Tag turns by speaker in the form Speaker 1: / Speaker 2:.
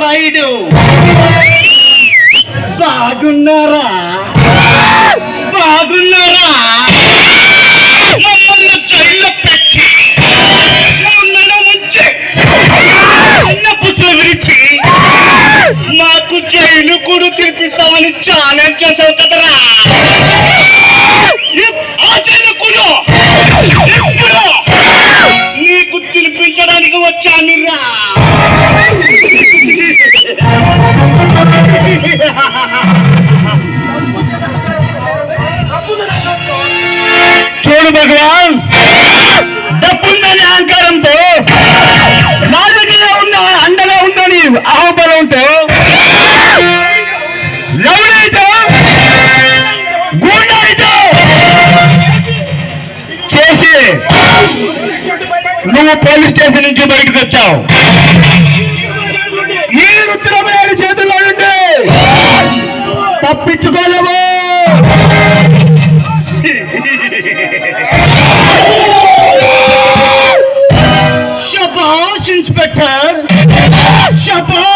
Speaker 1: రాయుడు బాగున్నారా? బాగున్నారా? మమ్మల్ని జైల్లో పెట్టి ఉంచి అన్న పుస్తలు విరిచి మాకు జైలు కూడా తినిపిస్తామని ఛాలెంజ్ చేసావు కదరా. ఆ జైలు కూడా ఇప్పుడు నీకు తినిపించడానికి వచ్చాను రా. చూడు భగవాన్, డబ్బుందని అహంకారంతో రాజకీయ ఉన్న అండగా ఉందని అహంబలంతో చేసి నువ్వు పోలీస్ స్టేషన్ నుంచి బయటకు వచ్చావు. ఈ రుద్రమయ్య చేతుల్లో నుండి తప్పించుకోలేవు. శభాష్ ఇన్స్పెక్టర్, శభాష్.